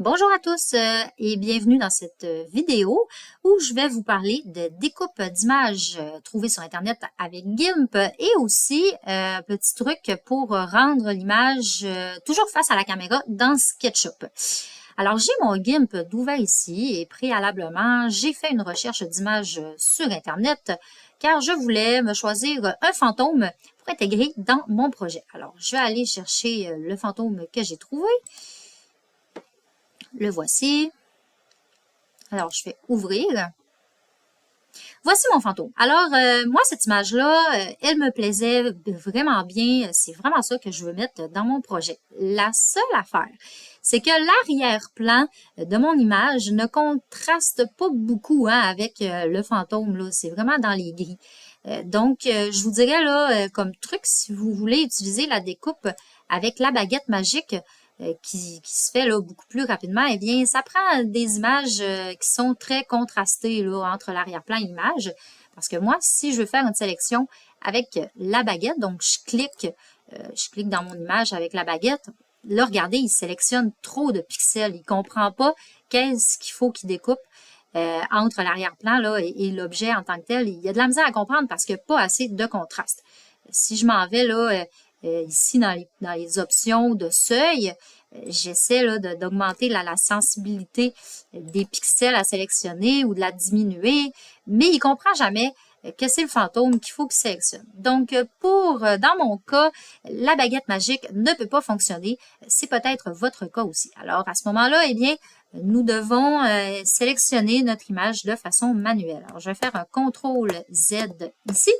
Bonjour à tous et bienvenue dans cette vidéo où je vais vous parler de découpe d'images trouvées sur Internet avec GIMP et aussi petit truc pour rendre l'image toujours face à la caméra dans SketchUp. Alors, j'ai mon GIMP d'ouvert ici et préalablement, j'ai fait une recherche d'images sur Internet car je voulais me choisir un fantôme pour intégrer dans mon projet. Alors, je vais aller chercher le fantôme que j'ai trouvé. Le voici. Alors, je fais ouvrir. Voici mon fantôme. Alors, moi, cette image-là, elle me plaisait vraiment bien. C'est vraiment ça que je veux mettre dans mon projet. La seule affaire, c'est que l'arrière-plan de mon image ne contraste pas beaucoup avec le fantôme. C'est vraiment dans les gris. Donc, je vous dirais là, comme truc, si vous voulez utiliser la découpe avec la baguette magique, qui se fait là, beaucoup plus rapidement, eh bien, ça prend des images qui sont très contrastées là, entre l'arrière-plan et l'image. Parce que moi, si je veux faire une sélection avec la baguette, donc je clique dans mon image avec la baguette, là, regardez, il sélectionne trop de pixels. Il ne comprend pas qu'est-ce qu'il faut qu'il découpe entre l'arrière-plan là, et l'objet en tant que tel. Il y a de la misère à comprendre parce qu'il n'y a pas assez de contraste. Si je m'en vais là, ici dans les options de seuil, j'essaie là d'augmenter la sensibilité des pixels à sélectionner ou de la diminuer, mais il comprend jamais que c'est le fantôme qu'il faut qu'il sélectionne. Donc, dans mon cas, la baguette magique ne peut pas fonctionner. C'est peut-être votre cas aussi. Alors, à ce moment-là, eh bien, nous devons sélectionner notre image de façon manuelle. Alors, je vais faire un CTRL Z ici.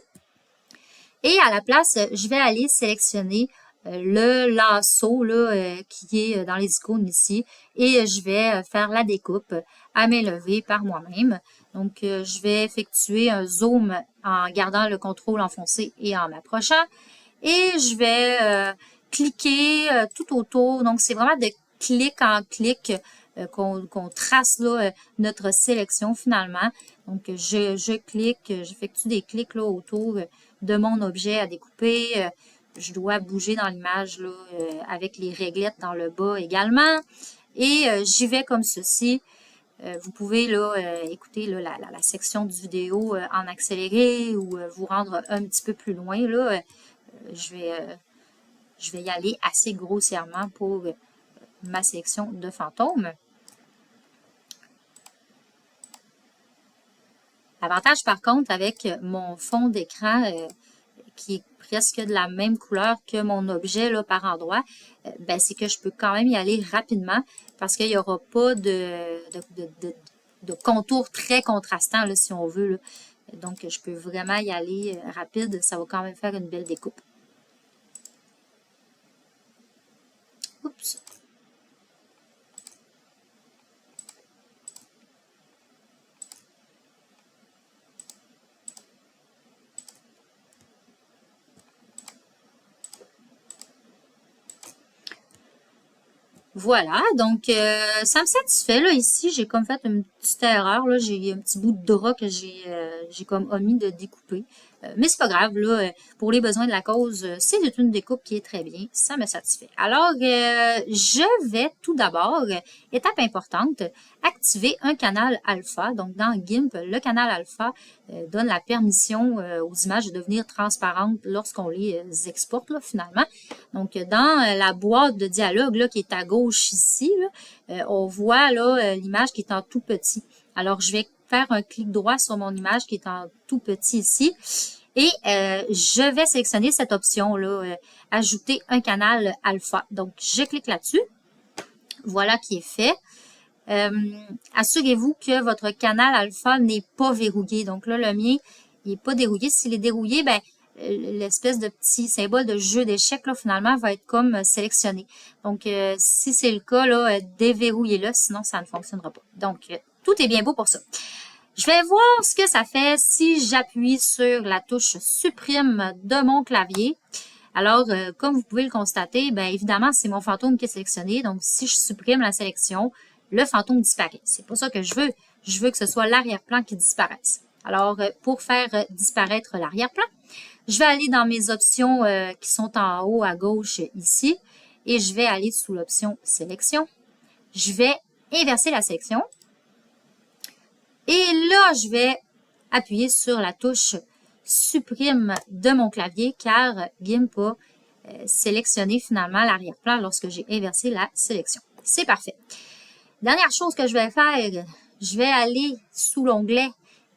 Et à la place, je vais aller sélectionner le lasso là, qui est dans les icônes ici et je vais faire la découpe à main levée par moi-même. Donc, je vais effectuer un zoom en gardant le contrôle enfoncé et en m'approchant et je vais cliquer tout autour. Donc, c'est vraiment de clic en clic qu'on trace là, notre sélection finalement. Donc, je clique, j'effectue des clics là, autour de mon objet à découper. Je dois bouger dans l'image là, avec les réglettes dans le bas également. Et j'y vais comme ceci. Vous pouvez là, écouter là, la section du vidéo en accéléré ou vous rendre un petit peu plus loin. Là. Je vais y aller assez grossièrement pour ma sélection de fantômes. L'avantage par contre avec mon fond d'écran qui est presque de la même couleur que mon objet là, par endroit, ben, c'est que je peux quand même y aller rapidement parce qu'il n'y aura pas de contour très contrastant là, si on veut. Là. Donc, je peux vraiment y aller rapide. Ça va quand même faire une belle découpe. Oups. Voilà, donc ça me satisfait. Là, ici, j'ai comme fait une petite erreur. Là, j'ai un petit bout de drap que j'ai comme omis de découper. Mais c'est pas grave, là, pour les besoins de la cause, c'est une découpe qui est très bien. Ça me satisfait. Alors, je vais tout d'abord, étape importante, activer un canal alpha. Donc, dans GIMP, le canal alpha donne la permission aux images de devenir transparentes lorsqu'on les exporte, là, finalement. Donc, dans la boîte de dialogue là, qui est à gauche ici, là, on voit là l'image qui est en tout petit. Alors, je vais faire un clic droit sur mon image qui est en tout petit ici. Et je vais sélectionner cette option-là, ajouter un canal alpha. Donc, je clique là-dessus. Voilà qui est fait. Assurez-vous que votre canal alpha n'est pas verrouillé. Donc là, le mien, il n'est pas dérouillé. S'il est dérouillé, ben l'espèce de petit symbole de jeu d'échecs, là, finalement, va être comme sélectionné. Donc, si c'est le cas, là, déverrouillez-le, sinon ça ne fonctionnera pas. Donc, tout est bien beau pour ça. Je vais voir ce que ça fait si j'appuie sur la touche supprime de mon clavier. Alors, comme vous pouvez le constater, bien évidemment, c'est mon fantôme qui est sélectionné. Donc, si je supprime la sélection, le fantôme disparaît. C'est pas ça que je veux. Je veux que ce soit l'arrière-plan qui disparaisse. Alors, pour faire disparaître l'arrière-plan, je vais aller dans mes options qui sont en haut à gauche ici et je vais aller sous l'option sélection. Je vais inverser la sélection. Et là, je vais appuyer sur la touche supprime de mon clavier car GIMP a sélectionné finalement l'arrière-plan lorsque j'ai inversé la sélection. C'est parfait. Dernière chose que je vais faire, je vais aller sous l'onglet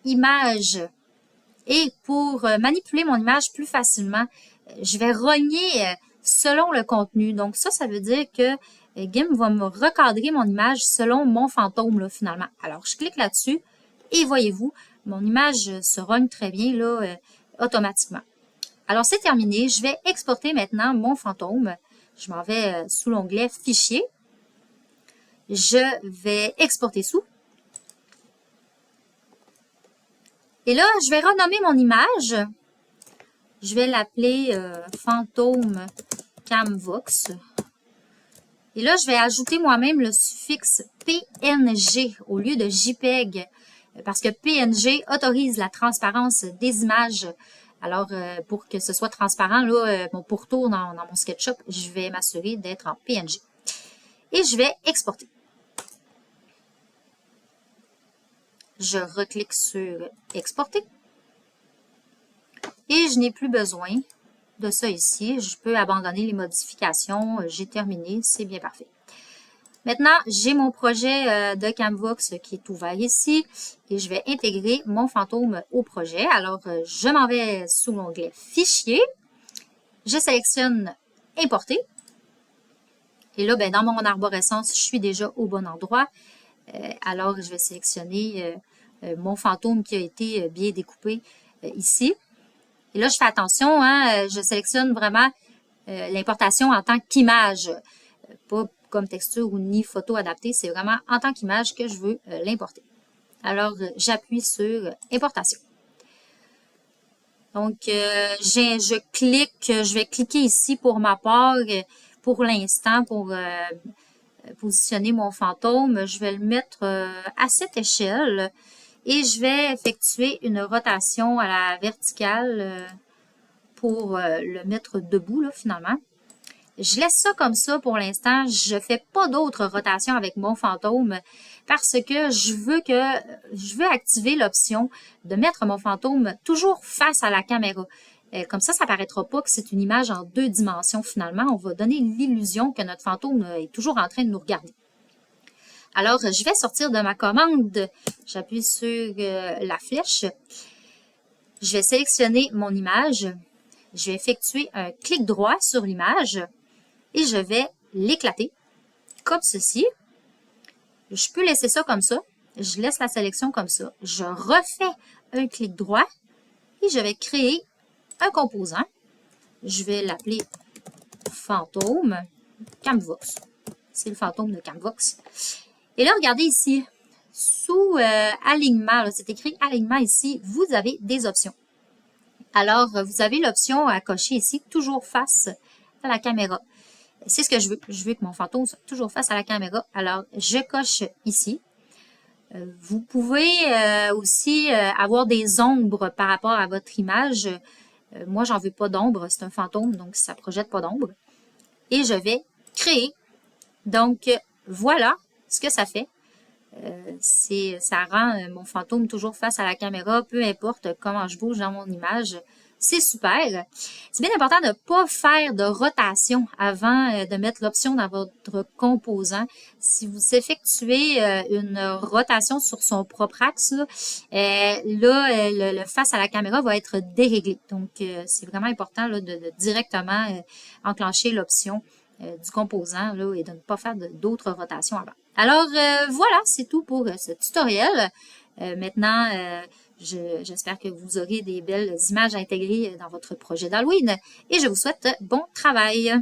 Images et pour manipuler mon image plus facilement, je vais rogner selon le contenu. Donc ça veut dire que GIMP va me recadrer mon image selon mon fantôme là, finalement. Alors, je clique là-dessus et voyez-vous, mon image se rogne très bien là, automatiquement. Alors, c'est terminé. Je vais exporter maintenant mon fantôme. Je m'en vais sous l'onglet Fichier. Je vais exporter sous. Et là, je vais renommer mon image. Je vais l'appeler Fantôme Camvox. Et là, je vais ajouter moi-même le suffixe PNG au lieu de JPEG parce que PNG autorise la transparence des images. Alors, pour que ce soit transparent, là, mon pourtour dans mon SketchUp, je vais m'assurer d'être en PNG. Et je vais exporter. Je reclique sur Exporter. Et je n'ai plus besoin de ça ici. Je peux abandonner les modifications. J'ai terminé. C'est bien parfait. Maintenant, j'ai mon projet de Camvox qui est ouvert ici. Et je vais intégrer mon fantôme au projet. Alors, je m'en vais sous l'onglet Fichier. Je sélectionne Importer. Et là, ben, dans mon arborescence, je suis déjà au bon endroit. Alors, je vais sélectionner mon fantôme qui a été bien découpé ici. Et là, je fais attention, hein, je sélectionne vraiment l'importation en tant qu'image, pas comme texture ou ni photo adaptée, c'est vraiment en tant qu'image que je veux l'importer. Alors, j'appuie sur Importation. Donc, je vais cliquer ici pour ma part, pour l'instant, pour positionner mon fantôme. Je vais le mettre à cette échelle. Et je vais effectuer une rotation à la verticale pour le mettre debout, là, finalement. Je laisse ça comme ça pour l'instant. Je ne fais pas d'autres rotations avec mon fantôme parce que je veux activer l'option de mettre mon fantôme toujours face à la caméra. Comme ça ne paraîtra pas que c'est une image en 2 dimensions finalement. On va donner l'illusion que notre fantôme est toujours en train de nous regarder. Alors, je vais sortir de ma commande. J'appuie sur la flèche. Je vais sélectionner mon image. Je vais effectuer un clic droit sur l'image et je vais l'éclater comme ceci. Je peux laisser ça comme ça. Je laisse la sélection comme ça. Je refais un clic droit et je vais créer un composant. Je vais l'appeler Fantôme Camvox. C'est le fantôme de Camvox. Et là, regardez ici, sous alignement, c'est écrit alignement ici, vous avez des options. Alors, vous avez l'option à cocher ici, toujours face à la caméra. C'est ce que je veux. Je veux que mon fantôme soit toujours face à la caméra. Alors, je coche ici. Vous pouvez aussi avoir des ombres par rapport à votre image. Moi, j'en veux pas d'ombre, c'est un fantôme, donc ça projette pas d'ombre. Et je vais créer. Donc, voilà ce que ça fait. Ça rend mon fantôme toujours face à la caméra, peu importe comment je bouge dans mon image. C'est super. C'est bien important de ne pas faire de rotation avant de mettre l'option dans votre composant. Si vous effectuez une rotation sur son propre axe, le face à la caméra va être déréglé. Donc, c'est vraiment important là, de directement enclencher l'option du composant là, et de ne pas faire d'autres rotations avant. Alors, voilà, c'est tout pour ce tutoriel. Maintenant, j'espère que vous aurez des belles images intégrées dans votre projet d'Halloween et je vous souhaite bon travail.